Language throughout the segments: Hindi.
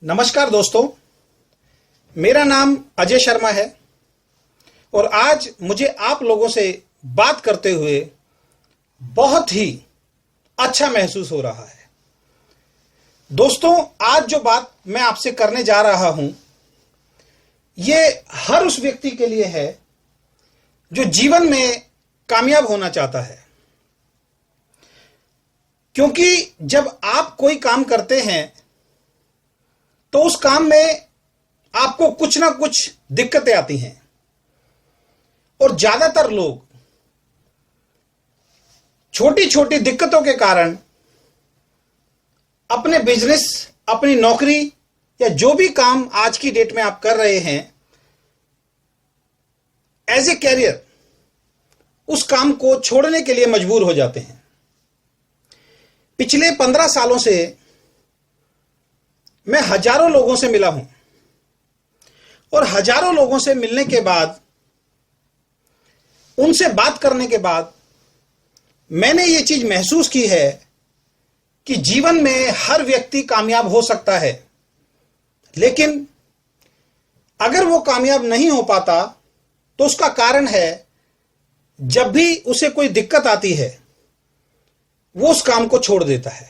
नमस्कार दोस्तों, मेरा नाम अजय शर्मा है और आज मुझे आप लोगों से बात करते हुए बहुत ही अच्छा महसूस हो रहा है। दोस्तों, आज जो बात मैं आपसे करने जा रहा हूं, ये हर उस व्यक्ति के लिए है जो जीवन में कामयाब होना चाहता है। क्योंकि जब आप कोई काम करते हैं तो उस काम में आपको कुछ ना कुछ दिक्कतें आती हैं और ज्यादातर लोग छोटी छोटी दिक्कतों के कारण अपने बिजनेस, अपनी नौकरी या जो भी काम आज की डेट में आप कर रहे हैं एज ए कैरियर, उस काम को छोड़ने के लिए मजबूर हो जाते हैं। पिछले 15 सालों से मैं हजारों लोगों से मिला हूं और हजारों लोगों से मिलने के बाद, उनसे बात करने के बाद मैंने ये चीज महसूस की है कि जीवन में हर व्यक्ति कामयाब हो सकता है, लेकिन अगर वो कामयाब नहीं हो पाता तो उसका कारण है जब भी उसे कोई दिक्कत आती है वो उस काम को छोड़ देता है।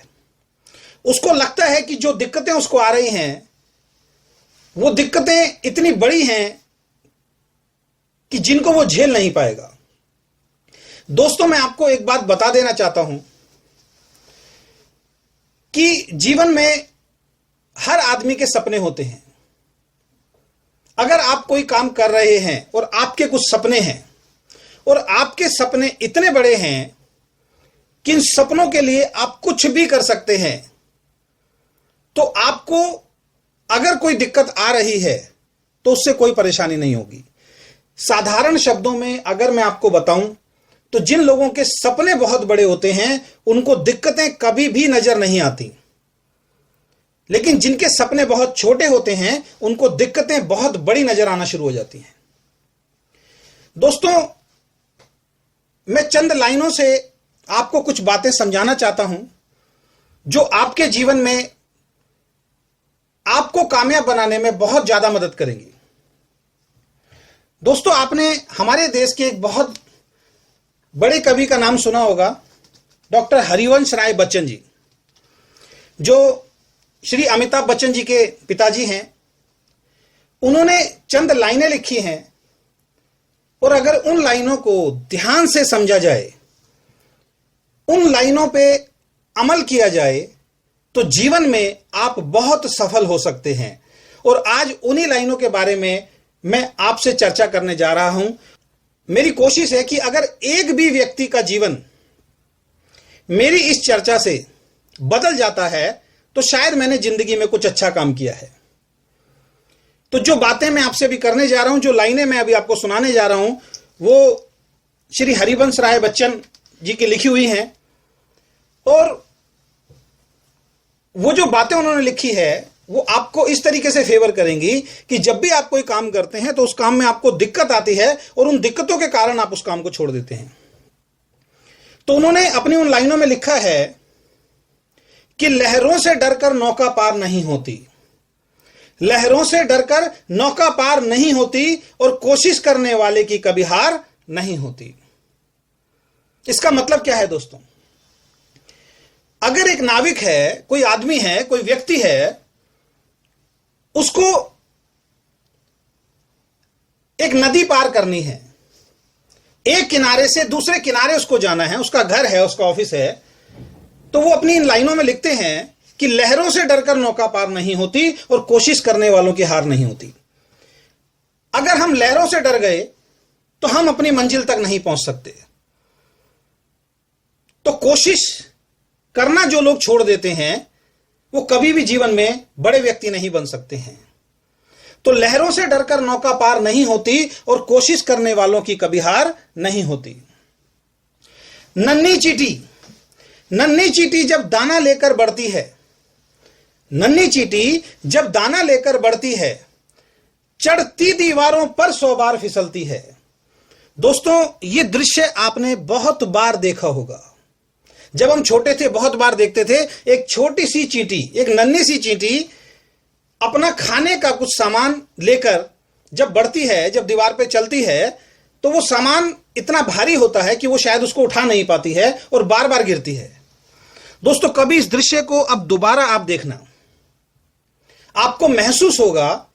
उसको लगता है कि जो दिक्कतें उसको आ रही हैं वो दिक्कतें इतनी बड़ी हैं कि जिनको वो झेल नहीं पाएगा। दोस्तों, मैं आपको एक बात बता देना चाहता हूं कि जीवन में हर आदमी के सपने होते हैं। अगर आप कोई काम कर रहे हैं और आपके कुछ सपने हैं और आपके सपने इतने बड़े हैं कि इन सपनों के लिए आप कुछ भी कर सकते हैं, तो आपको अगर कोई दिक्कत आ रही है तो उससे कोई परेशानी नहीं होगी। साधारण शब्दों में अगर मैं आपको बताऊं तो जिन लोगों के सपने बहुत बड़े होते हैं उनको दिक्कतें कभी भी नजर नहीं आती, लेकिन जिनके सपने बहुत छोटे होते हैं उनको दिक्कतें बहुत बड़ी नजर आना शुरू हो जाती हैं। दोस्तों, मैं चंद लाइनों से आपको कुछ बातें समझाना चाहता हूं जो आपके जीवन में आपको कामयाब बनाने में बहुत ज्यादा मदद करेंगी। दोस्तों, आपने हमारे देश के एक बहुत बड़े कवि का नाम सुना होगा, डॉक्टर हरिवंश राय बच्चन जी, जो श्री अमिताभ बच्चन जी के पिताजी हैं। उन्होंने चंद लाइनें लिखी हैं और अगर उन लाइनों को ध्यान से समझा जाए, उन लाइनों पे अमल किया जाए तो जीवन में आप बहुत सफल हो सकते हैं। और आज उन्हीं लाइनों के बारे में मैं आपसे चर्चा करने जा रहा हूं। मेरी कोशिश है कि अगर एक भी व्यक्ति का जीवन मेरी इस चर्चा से बदल जाता है तो शायद मैंने जिंदगी में कुछ अच्छा काम किया है। तो जो बातें मैं आपसे भी करने जा रहा हूं, जो लाइनें मैं अभी आपको सुनाने जा रहा हूं, वो श्री हरिवंश राय बच्चन जी की लिखी हुई हैं। और वो जो बातें उन्होंने लिखी है वो आपको इस तरीके से फेवर करेंगी कि जब भी आप कोई काम करते हैं तो उस काम में आपको दिक्कत आती है और उन दिक्कतों के कारण आप उस काम को छोड़ देते हैं। तो उन्होंने अपनी उन लाइनों में लिखा है कि लहरों से डरकर नौका पार नहीं होती, लहरों से डरकर नौका पार नहीं होती और कोशिश करने वाले की कभी हार नहीं होती। इसका मतलब क्या है दोस्तों? अगर एक नाविक है, कोई आदमी है, कोई व्यक्ति है, उसको एक नदी पार करनी है, एक किनारे से दूसरे किनारे उसको जाना है, उसका घर है, उसका ऑफिस है, तो वो अपनी इन लाइनों में लिखते हैं कि लहरों से डरकर नौका पार नहीं होती और कोशिश करने वालों की हार नहीं होती। अगर हम लहरों से डर गए तो हम अपनी मंजिल तक नहीं पहुंच सकते। तो कोशिश करना जो लोग छोड़ देते हैं वो कभी भी जीवन में बड़े व्यक्ति नहीं बन सकते हैं। तो लहरों से डरकर नौका पार नहीं होती और कोशिश करने वालों की कभी हार नहीं होती। नन्ही चींटी जब दाना लेकर बढ़ती है, नन्ही चींटी जब दाना लेकर बढ़ती है, चढ़ती दीवारों पर 100 बार फिसलती है। दोस्तों, ये दृश्य आपने बहुत बार देखा होगा। जब हम छोटे थे बहुत बार देखते थे, एक छोटी सी चींटी, एक नन्ही सी चींटी अपना खाने का कुछ सामान लेकर जब बढ़ती है, जब दीवार पे चलती है, तो वो सामान इतना भारी होता है कि वो शायद उसको उठा नहीं पाती है और बार बार गिरती है। दोस्तों, कभी इस दृश्य को अब दोबारा आप देखना, आपको महसूस होगा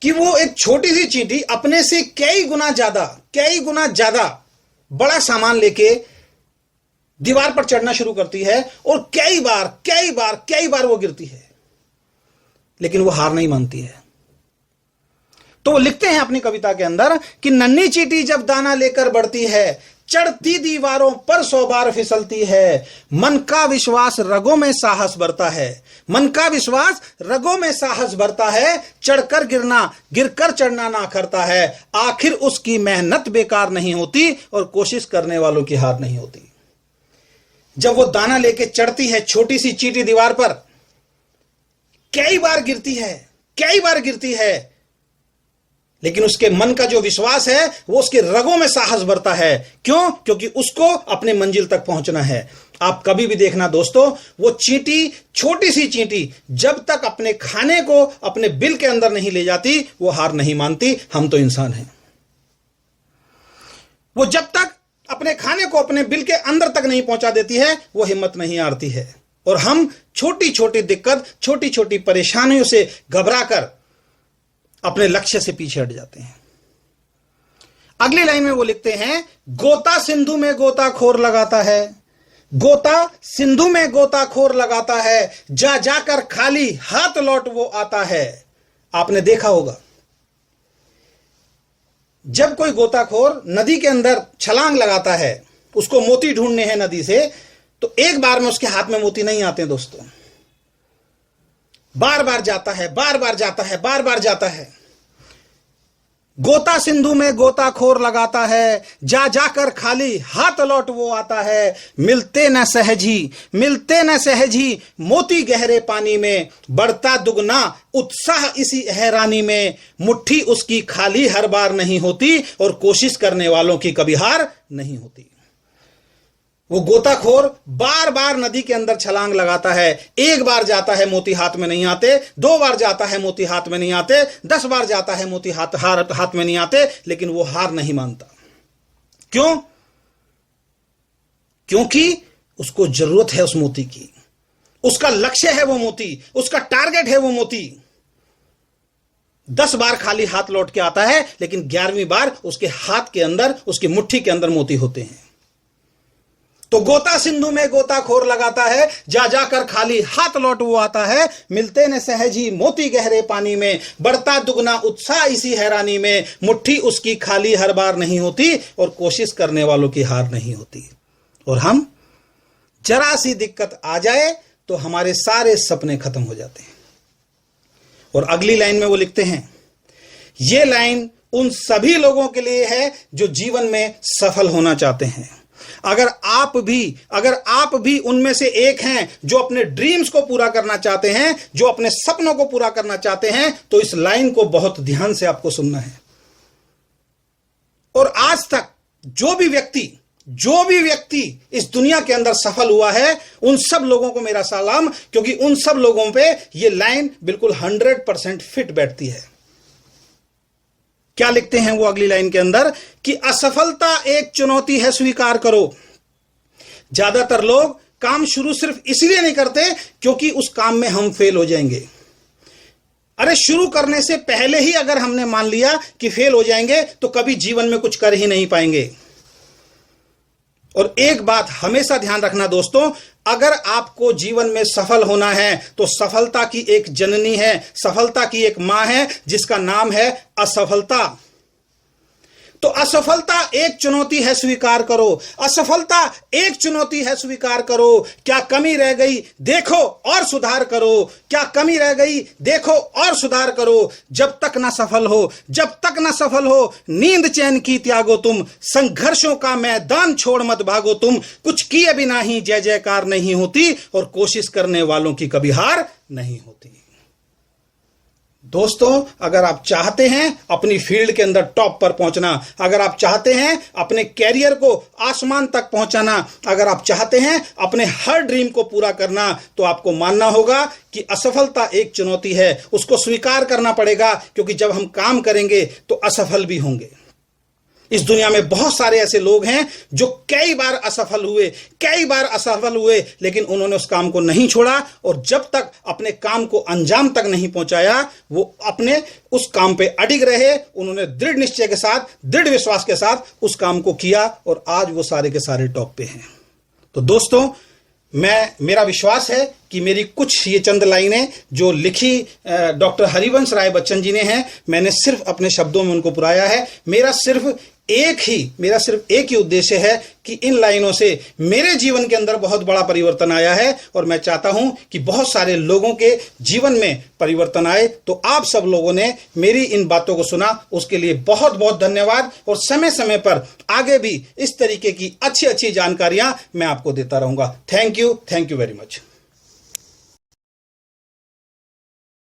कि वो एक छोटी सी चींटी अपने से कई गुना ज्यादा बड़ा सामान लेके दीवार पर चढ़ना शुरू करती है और कई बार वो गिरती है, लेकिन वो हार नहीं मानती है। तो वो लिखते हैं अपनी कविता के अंदर कि नन्ही चींटी जब दाना लेकर बढ़ती है, चढ़ती दीवारों पर 100 बार फिसलती है, मन का विश्वास रगों में साहस भरता है, मन का विश्वास रगों में साहस भरता है, चढ़कर गिरना गिरकर चढ़ना ना करता है, आखिर उसकी मेहनत बेकार नहीं होती और कोशिश करने वालों की हार नहीं होती। जब वो दाना लेके चढ़ती है छोटी सी चींटी दीवार पर, कई बार गिरती है, लेकिन उसके मन का जो विश्वास है वो उसके रगों में साहस भरता है। क्यों? क्योंकि उसको अपने मंजिल तक पहुंचना है। आप कभी भी देखना दोस्तों, वो चींटी, छोटी सी चींटी, जब तक अपने खाने को अपने बिल के अंदर नहीं ले जाती, वो हार नहीं मानती। हम तो इंसान हैं, वो जब तक अपने खाने को अपने बिल के अंदर तक नहीं पहुंचा देती है, वो हिम्मत नहीं हारती है। और हम छोटी छोटी दिक्कत, छोटी छोटी परेशानियों से घबराकर अपने लक्ष्य से पीछे हट जाते हैं। अगली लाइन में वो लिखते हैं, गोता सिंधु में गोताखोर लगाता है, गोता सिंधु में गोताखोर लगाता है, जा जाकर खाली हाथ लौट वो आता है। आपने देखा होगा, जब कोई गोताखोर नदी के अंदर छलांग लगाता है, उसको मोती ढूंढने हैं नदी से, तो एक बार में उसके हाथ में मोती नहीं आते दोस्तों, बार बार जाता है। गोता सिंधु में गोताखोर लगाता है, जा जाकर खाली हाथ लौट वो आता है, मिलते न सहजी मोती गहरे पानी में, बढ़ता दुगना उत्साह इसी हैरानी में, मुट्ठी उसकी खाली हर बार नहीं होती और कोशिश करने वालों की कभी हार नहीं होती। वो गोताखोर बार बार नदी के अंदर छलांग लगाता है, एक बार जाता है मोती हाथ में नहीं आते, 2 बार जाता है मोती हाथ में नहीं आते, 10 बार जाता है मोती हाथ में नहीं आते, लेकिन वो हार नहीं मानता। क्यों? क्योंकि उसको जरूरत है उस मोती की, उसका लक्ष्य है वो मोती, उसका टारगेट है वो मोती। 10 बार खाली हाथ लौट के आता है, लेकिन 11वीं बार उसके हाथ के अंदर, उसकी मुट्ठी के अंदर मोती होते हैं। तो गोता सिंधु में गोताखोर लगाता है, जा जाकर खाली हाथ लौट वो आता है, मिलते न सहजी मोती गहरे पानी में, बढ़ता दुगना उत्साह इसी हैरानी में, मुट्ठी उसकी खाली हर बार नहीं होती और कोशिश करने वालों की हार नहीं होती। और हम जरा सी दिक्कत आ जाए तो हमारे सारे सपने खत्म हो जाते हैं। और अगली लाइन में वो लिखते हैं, ये लाइन उन सभी लोगों के लिए है जो जीवन में सफल होना चाहते हैं। अगर आप भी उनमें से एक हैं जो अपने ड्रीम्स को पूरा करना चाहते हैं, जो अपने सपनों को पूरा करना चाहते हैं, तो इस लाइन को बहुत ध्यान से आपको सुनना है। और आज तक जो भी व्यक्ति इस दुनिया के अंदर सफल हुआ है, उन सब लोगों को मेरा सलाम, क्योंकि उन सब लोगों पे ये लाइन बिल्कुल 100% फिट बैठती है। क्या लिखते हैं वो अगली लाइन के अंदर कि असफलता एक चुनौती है स्वीकार करो। ज्यादातर लोग काम शुरू सिर्फ इसलिए नहीं करते क्योंकि उस काम में हम फेल हो जाएंगे। अरे शुरू करने से पहले ही अगर हमने मान लिया कि फेल हो जाएंगे तो कभी जीवन में कुछ कर ही नहीं पाएंगे। और एक बात हमेशा ध्यान रखना दोस्तों, अगर आपको जीवन में सफल होना है तो सफलता की एक जननी है, सफलता की एक मां है जिसका नाम है असफलता। तो असफलता एक चुनौती है स्वीकार करो, असफलता एक चुनौती है स्वीकार करो। क्या कमी रह गई देखो और सुधार करो, क्या कमी रह गई देखो और सुधार करो। जब तक ना सफल हो नींद चैन की त्यागो तुम, संघर्षों का मैदान छोड़ मत भागो तुम। कुछ किए बिना ही जय जयकार नहीं होती और कोशिश करने वालों की कभी हार नहीं होती। दोस्तों, अगर आप चाहते हैं अपनी फील्ड के अंदर टॉप पर पहुंचना, अगर आप चाहते हैं अपने कैरियर को आसमान तक पहुंचाना, अगर आप चाहते हैं अपने हर ड्रीम को पूरा करना, तो आपको मानना होगा कि असफलता एक चुनौती है। उसको स्वीकार करना पड़ेगा, क्योंकि जब हम काम करेंगे तो असफल भी होंगे। इस दुनिया में बहुत सारे ऐसे लोग हैं जो कई बार असफल हुए, लेकिन उन्होंने उस काम को नहीं छोड़ा, और जब तक अपने काम को अंजाम तक नहीं पहुंचाया, वो अपने उस काम पे अडिग रहे। उन्होंने दृढ़ निश्चय के साथ, दृढ़ विश्वास के साथ उस काम को किया, और आज वो सारे के सारे टॉप पे हैं। तो दोस्तों, मेरा विश्वास है कि मेरी कुछ ये चंद लाइनें जो लिखी डॉक्टर हरिवंश राय बच्चन जी ने हैं, मैंने सिर्फ अपने शब्दों में उनको पुराया है। मेरा सिर्फ एक ही उद्देश्य है कि इन लाइनों से मेरे जीवन के अंदर बहुत बड़ा परिवर्तन आया है, और मैं चाहता हूं कि बहुत सारे लोगों के जीवन में परिवर्तन आए। तो आप सब लोगों ने मेरी इन बातों को सुना, उसके लिए बहुत बहुत धन्यवाद। और समय समय पर आगे भी इस तरीके की अच्छी अच्छी जानकारियां मैं आपको देता रहूंगा। Thank you very much.